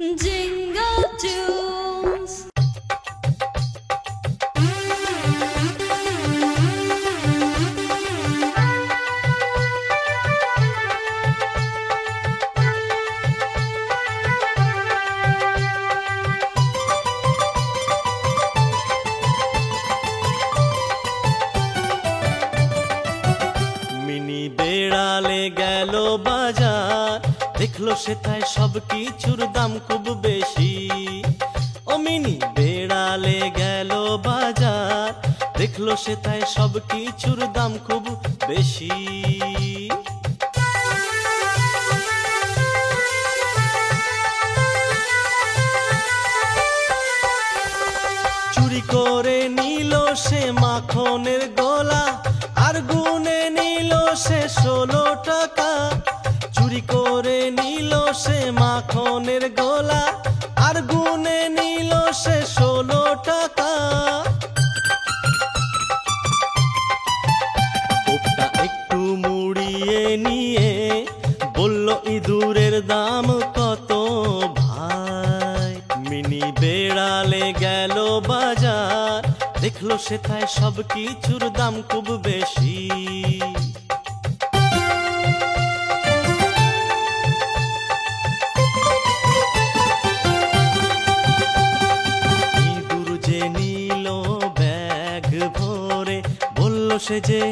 Jingle tunes. Mini বেড়ালে গেল বাজার, দেখলো সেথায় সব কিছুর দাম খুব বেশি। ও মিনি বেড়ালে গেল বাজার, দেখলো সেথায় সব কিছুর দাম খুব বেশি। চুরি করে নিল সে মাখনের গোলা, আর গুনে নিল সে 16 টাকা। চুরি করে নিল সে মাখনের গোলা, আর গুনে নিল সে 16 টাকা। বুকটা একটু মুড়িয়ে নিয়ে বলল, ইঁদুরের দাম কত ভাই? মিনি বেড়ালে গেল বাজার, দেখলো সেথায় সব কিছুর দাম খুব বেশি। ইঁদুর যে নিল ব্যাগ ভরে, বলল সে যে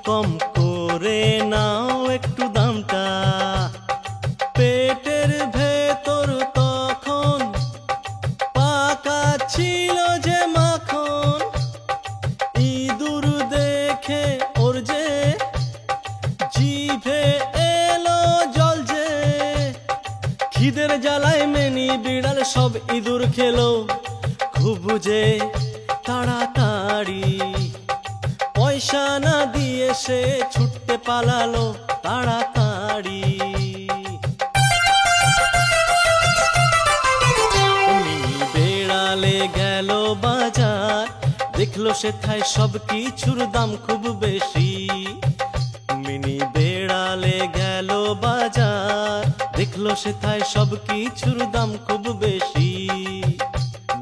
কম করে নাও একটু দামটা। পেটের ভেতর তখন পাকা ছিল যে মাখন, ইঁদুর দেখে ওর যে জিভে এলো জল যে। খিদের জ্বালায় মেনি বিড়াল সব ইঁদুর খেলো খুব যে তাড়াতাড়ি। পয়সা না দিয়ে সে ছুটতে পালালো তাড়াতাড়ি। মিনি বেড়ালে গেল বাজার, দেখলো সেথায় সব কিছুর দাম খুব বেশি। মিনি বেড়ালে গেল বাজার, দেখলো সেথায় সব কিছুর দাম খুব বেশি।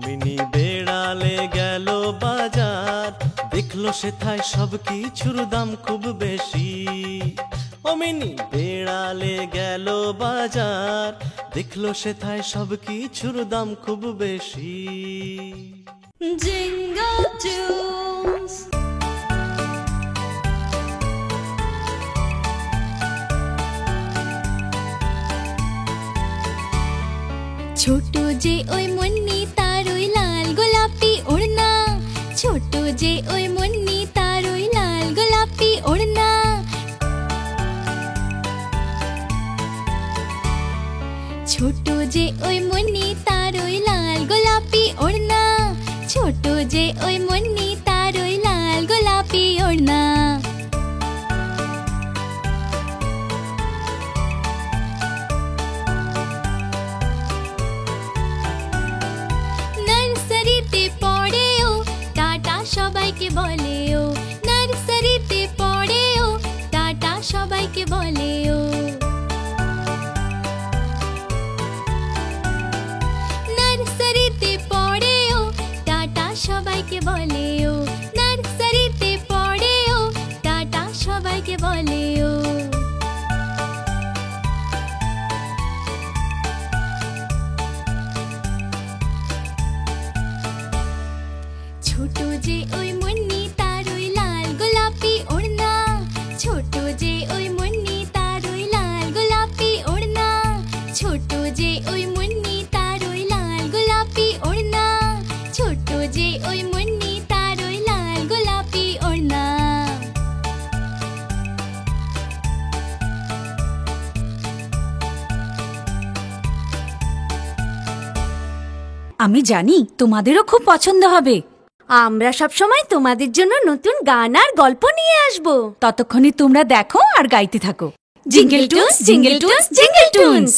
মিনি বেড়ালে গেল বাজার, দেখলো সেথায় সব কিছুর দাম খুব বেশি। ও মিনি বেড়ালে গেল বাজার, দেখলো সেথায় সব কিছুর দাম খুব বেশি। Jingle tunes. ছোট যে ওই মুন্নি তার ওই লাল গোলাপি ওড়না, ছোট যে ওই মুন্নি তার ওই লাল গোলাপি ওড়না। ছোট যে ওই মুন্নি তার ওই লাল গোলাপি ওড়না, ছোট যে ওই মুন্নি তার ওই লাল গোলাপি ওড়না। নার্সারিতে পড়ে ও টাটা সবাইকে বলে ও, নার্সারিতে পড়ে ও টাটা সবাইকে বলে ও। নার্সারিতে পড়ে ও টাটা সবাইকে বলে ও, নার্সারিতে পড়ে ও টাটা সবাইকে বলে ও। ছোট যে ওই মুন্নি তার ওই লাল গোলাপি ওড়না, ছোট যে ওই মুন্নি তার ওই লাল গোলাপি ওড়না, ছোট যে ওই মুন্নি তার ওই লাল গোলাপি ওড়না, ছোট যে ওই মুন্নি তার ওই লাল গোলাপি ওড়না। আমি জানি তোমাদেরও খুব পছন্দ হবে। আমরা সব সময় তোমাদের জন্য নতুন গান আর গল্প নিয়ে আসব। ততক্ষণে তোমরা দেখো আর গাইতে থাকো। Jingle toons, jingle toons, jingle toons.